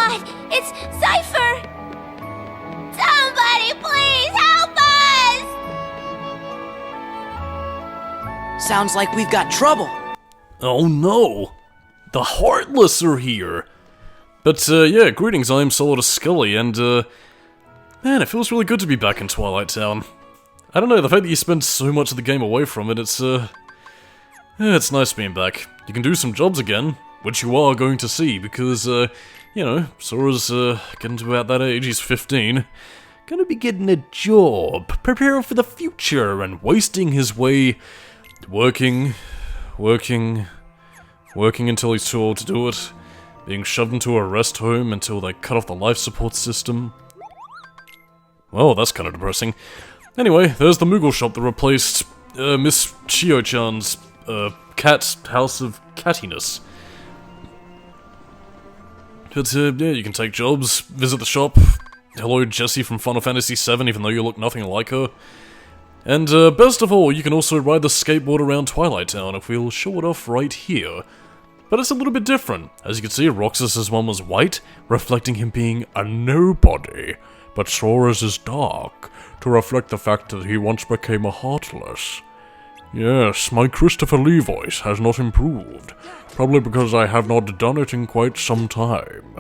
God! It's Seifer! Somebody please help us! Sounds like we've got trouble. Oh no! The Heartless are here! But, yeah, greetings, I'm Solidus-Skully, and, man, it feels really good to be back in Twilight Town. I don't know, the fact that you spend so much of the game away from it, it's nice being back. You can do some jobs again, which you are going to see, because, you know, Sora's, getting to about that age, he's 15. Gonna be getting a job, preparing for the future, and wasting his way working until he's too old to do it, being shoved into a rest home until they cut off the life support system. Well, that's kind of depressing. Anyway, there's the Moogle shop that replaced, Miss Chio-chan's, cat house of cattiness. But, yeah, you can take jobs, visit the shop. Hello, Jessie from Final Fantasy VII, even though you look nothing like her. And, best of all, you can also ride the skateboard around Twilight Town if we'll show it off right here. But it's a little bit different. As you can see, Roxas's one was white, reflecting him being a nobody. But Sora's is dark, to reflect the fact that he once became a Heartless. Yes, my Christopher Lee voice has not improved. Probably because I have not done it in quite some time.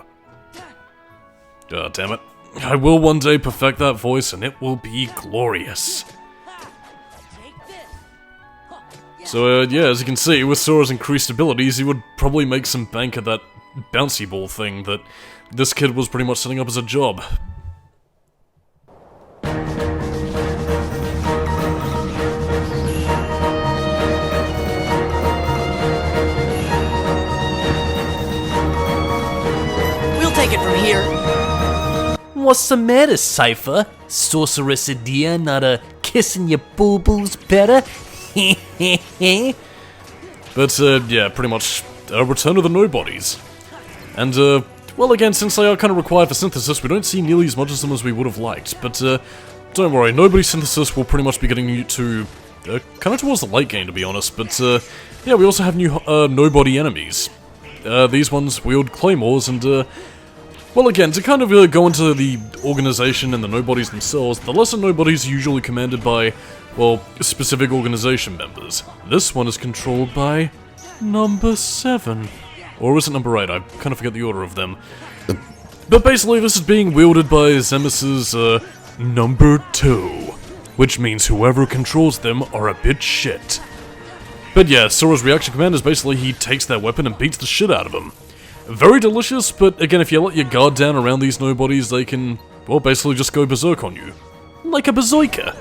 God damn it. I will one day perfect that voice and it will be glorious. So, yeah, as you can see, with Sora's increased abilities, he would probably make some bank at that bouncy ball thing that this kid was pretty much setting up as a job. We'll take it from here. What's the matter, Seifer? Sorceress idea, not a kissing your boo-boos better? But, yeah, pretty much a return of the Nobodies. And, well, again, since they are kind of required for synthesis, we don't see nearly as much of them as we would have liked. But, don't worry, Nobody synthesis will pretty much be getting you to, kind of towards the late game, to be honest. But, yeah, we also have new, Nobody enemies. These ones wield claymores, and, well, again, to kind of go into the organization and the Nobodies themselves, the lesser Nobodies are usually commanded by, well, specific organization members. This one is controlled by number 7. Or is it number 8? I kind of forget the order of them. But basically, this is being wielded by Zemus's, number 2. Which means whoever controls them are a bit shit. But yeah, Sora's reaction command is basically he takes their weapon and beats the shit out of them. Very delicious, but again, if you let your guard down around these Nobodies, they can, well, basically just go berserk on you. Like a berserker.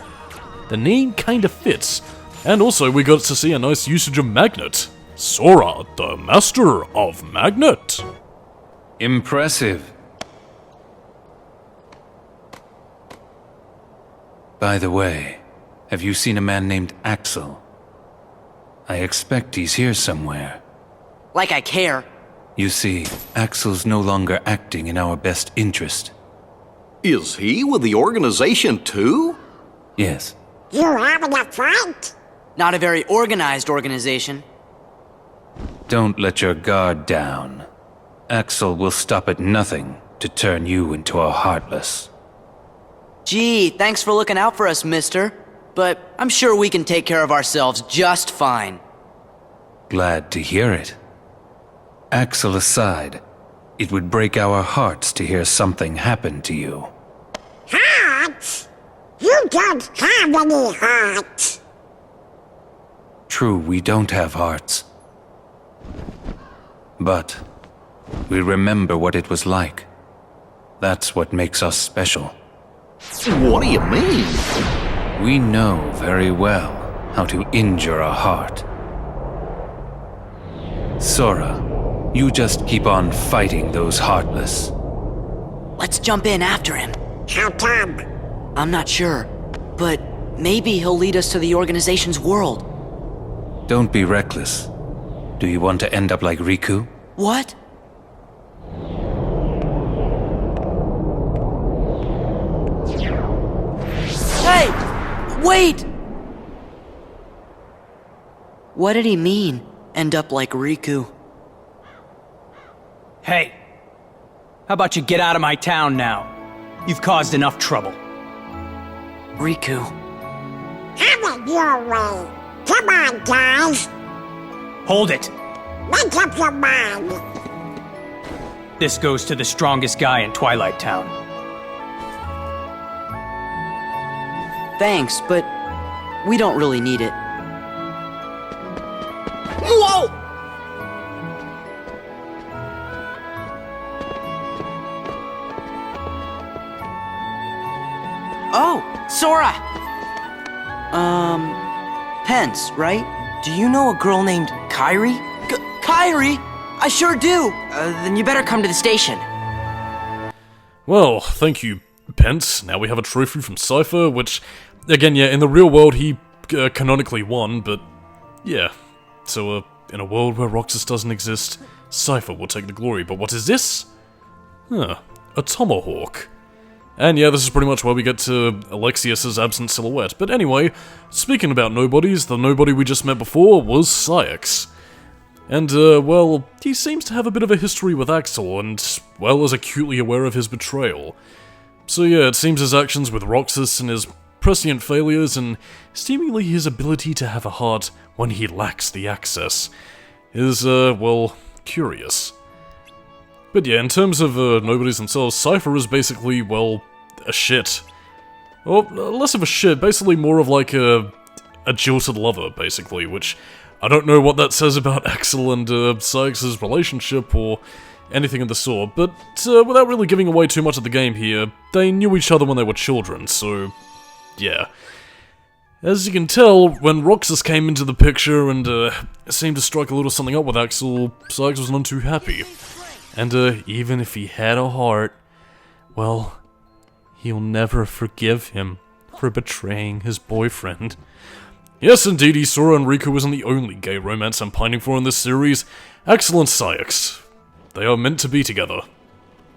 The name kinda fits. And also, we got to see a nice usage of Magnet. Sora, the master of Magnet. Impressive. By the way, have you seen a man named Axel? I expect he's here somewhere. Like I care. You see, Axel's no longer acting in our best interest. Is he with the Organization too? Yes. You having a fight? Not a very organized organization. Don't let your guard down. Axel will stop at nothing to turn you into a Heartless. Gee, thanks for looking out for us, mister. But I'm sure we can take care of ourselves just fine. Glad to hear it. Axel aside, it would break our hearts to hear something happen to you. Hearts? You don't have any hearts. True, we don't have hearts. But we remember what it was like. That's what makes us special. What do you mean? We know very well how to injure a heart. Sora, you just keep on fighting those Heartless. Let's jump in after him. How come? I'm not sure, but maybe he'll lead us to the organization's world. Don't be reckless. Do you want to end up like Riku? What? Hey! Wait! What did he mean, end up like Riku? Hey, How about you get out of my town now? You've caused enough trouble. Riku. Have it your way. Come on, guys. Hold it! Make up your mind. This goes to the strongest guy in Twilight Town. Thanks, but we don't really need it. Whoa! Oh, Sora! Pence, right? Do you know a girl named Kairi? Kairi? I sure do! Then you better come to the station. Well, thank you, Pence. Now we have a trophy from Seifer, which, again, yeah, in the real world he canonically won, but yeah. So, in a world where Roxas doesn't exist, Seifer will take the glory. But what is this? Huh, a tomahawk. And yeah, this is pretty much where we get to Alexius's absent silhouette. But anyway, speaking about nobodies, the nobody we just met before was Saix. And, well, he seems to have a bit of a history with Axel, and, well, is acutely aware of his betrayal. So yeah, it seems his actions with Roxas and his prescient failures, and seemingly his ability to have a heart when he lacks the access, is, well, curious. But yeah, in terms of, nobodies themselves, Seifer is basically, well, a shit. Well, less of a shit, basically more of like a jilted lover, basically, which I don't know what that says about Axel and Saix's relationship or anything of the sort, but without really giving away too much of the game here, they knew each other when they were children, so yeah. As you can tell, when Roxas came into the picture and seemed to strike a little something up with Axel, Saix was none too happy. And even if he had a heart, well, he'll never forgive him for betraying his boyfriend. Yes, indeed, Sora and Riku isn't the only gay romance I'm pining for in this series. Axel and Saix. They are meant to be together.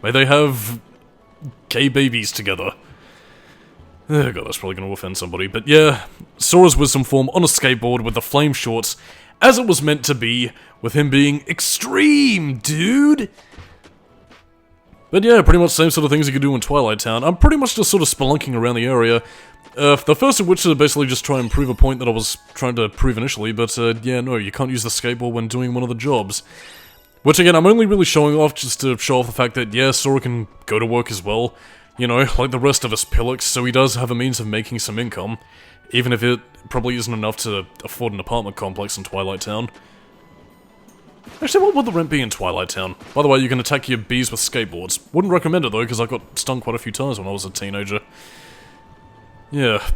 May they have gay babies together. Oh god, that's probably going to offend somebody. But yeah, Sora's wisdom form on a skateboard with the flame shorts, as it was meant to be, with him being extreme, dude! But yeah, pretty much the same sort of things you could do in Twilight Town. I'm pretty much just sort of spelunking around the area. The first of which is basically just try and prove a point that I was trying to prove initially, but yeah, no, you can't use the skateboard when doing one of the jobs. Which again, I'm only really showing off just to show off the fact that, yeah, Sora can go to work as well. You know, like the rest of us Pillocks, so he does have a means of making some income. Even if it probably isn't enough to afford an apartment complex in Twilight Town. Actually, what would the rent be in Twilight Town? By the way, you can attack your bees with skateboards. Wouldn't recommend it though, because I got stung quite a few times when I was a teenager. Yeah.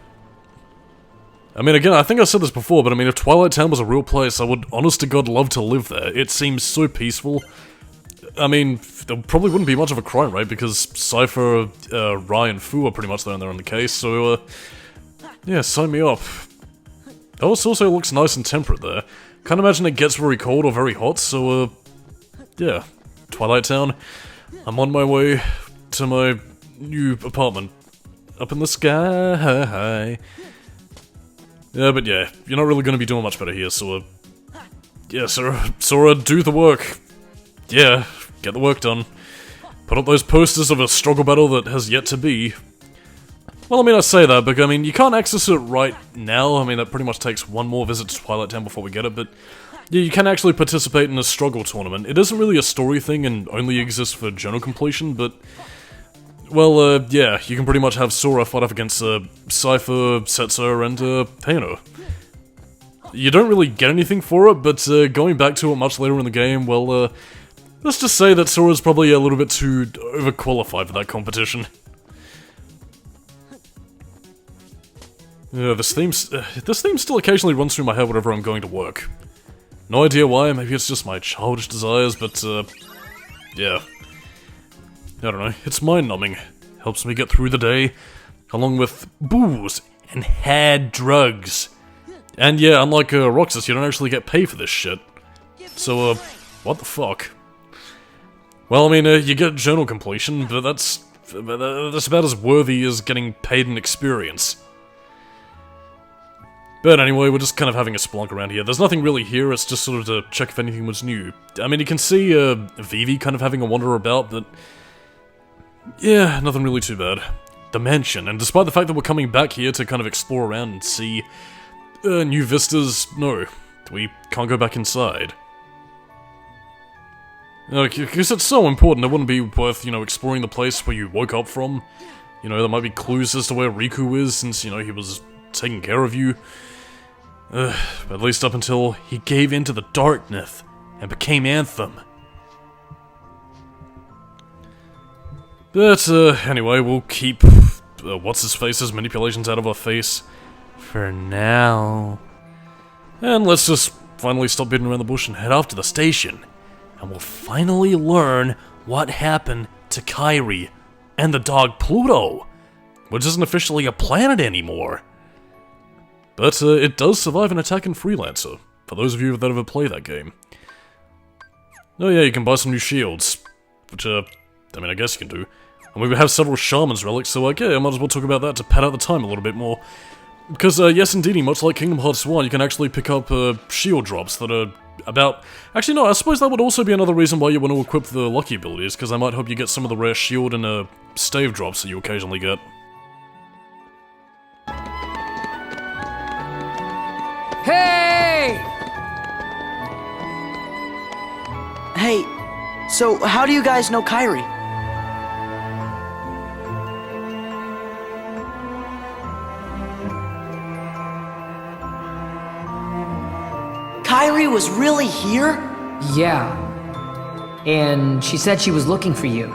I mean, again, I think I said this before, but I mean, if Twilight Town was a real place, I would honest to God love to live there. It seems so peaceful. I mean, there probably wouldn't be much of a crime rate, because Seifer, Rai, and Fu are pretty much there and they're on the case, so, yeah, sign me up. Oh, it also looks nice and temperate there. Can't imagine it gets very cold or very hot, so, yeah. Twilight Town. I'm on my way to my new apartment. Up in the sky. Yeah, but yeah, you're not really going to be doing much better here, so, yeah, Sora, do the work. Yeah, get the work done. Put up those posters of a struggle battle that has yet to be. Well, I mean, I say that, but I mean, you can't access it right now. I mean, that pretty much takes one more visit to Twilight Town before we get it, but yeah, you can actually participate in a struggle tournament. It isn't really a story thing and only exists for journal completion, but well, yeah, you can pretty much have Sora fight off against Seifer, Setzer, and Peino. You don't really get anything for it, but going back to it much later in the game, well, let's just say that Sora's probably a little bit too overqualified for that competition. Yeah, this theme still occasionally runs through my head whenever I'm going to work. No idea why, maybe it's just my childish desires, but, yeah. I don't know, it's mind-numbing. Helps me get through the day, along with booze and hard drugs. And yeah, unlike Roxas, you don't actually get paid for this shit. So, what the fuck? Well, I mean, you get journal completion, but that's about as worthy as getting paid in experience. But anyway, we're just kind of having a splunk around here. There's nothing really here, it's just sort of to check if anything was new. I mean, you can see Vivi kind of having a wander about, but Yeah, nothing really too bad. The mansion, and despite the fact that we're coming back here to kind of explore around and see new vistas, no, we can't go back inside. Because it's so important, it wouldn't be worth, exploring the place where you woke up from. There might be clues as to where Riku is, since, he was taking care of you. At least up until he gave in to the darkness and became Anthem. But, anyway, we'll keep what's-his-face's manipulations out of our face for now. And let's just finally stop beating around the bush and head off to the station. And we'll finally learn what happened to Kairi and the dog Pluto, which isn't officially a planet anymore. But it does survive an attack in Freelancer, for those of you that ever play that game. Oh yeah, you can buy some new shields, which, I guess you can do. And we have several Shaman's relics, so yeah, I might as well talk about that to pad out the time a little bit more. Because, yes indeedy, much like Kingdom Hearts 1, you can actually pick up shield drops that are about... Actually, no, I suppose that would also be another reason why you want to equip the lucky abilities, because I might help you get some of the rare shield and stave drops that you occasionally get. Hey! Hey, so how do you guys know Kairi? Kairi was really here? Yeah. And she said she was looking for you.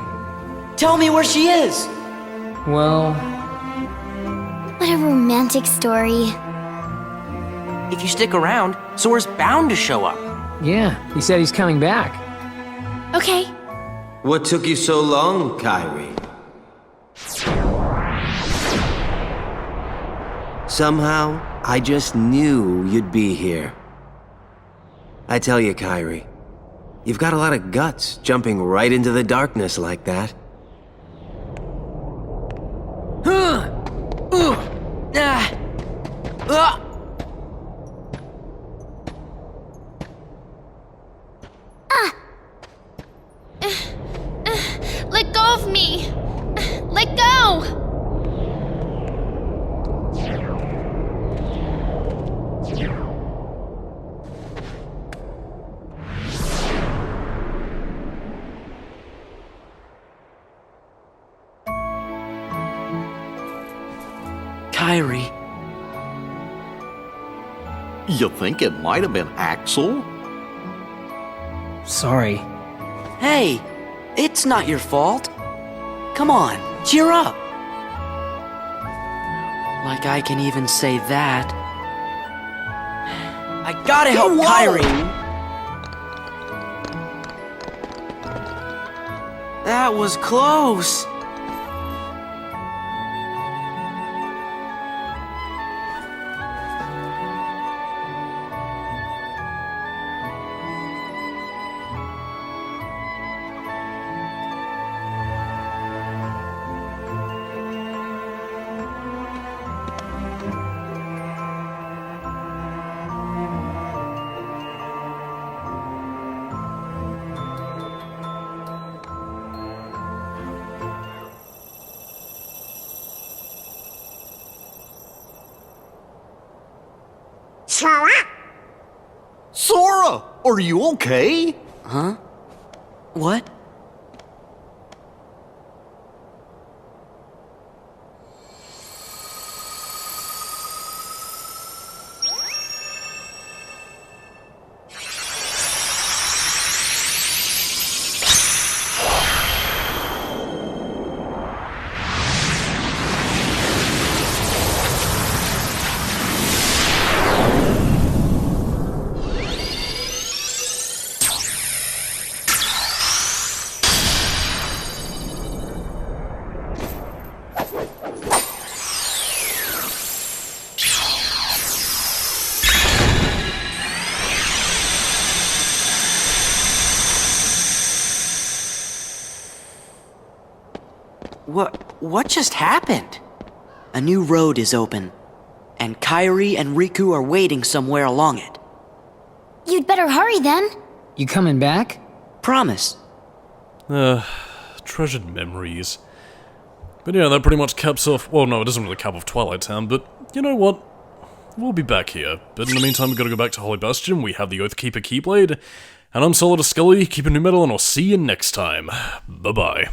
Tell me where she is! Well... What a romantic story. If you stick around, Sora's bound to show up. yeah, he said he's coming back. Okay. What took you so long, Kairi? Somehow, I just knew you'd be here. I tell you, Kairi, you've got a lot of guts jumping right into the darkness like that. Let go of me! Let go! Kairi. You think it might have been Axel? Sorry. Hey, it's not your fault. Come on, cheer up. Like I can even say that. I gotta help Kairi. That was close. Sora? Sora, are you okay? Huh? What? What just happened? A new road is open, and Kairi and Riku are waiting somewhere along it. You'd better hurry then. You coming back? Promise. Treasured memories. But yeah, that pretty much caps off... Well, no, it doesn't really cap off Twilight Town, but you know what? We'll be back here. But in the meantime, we've got to go back to Holy Bastion. We have the Oathkeeper Keyblade. And I'm Solidus-Skully, keep a new metal, and I'll see you next time. Bye-bye.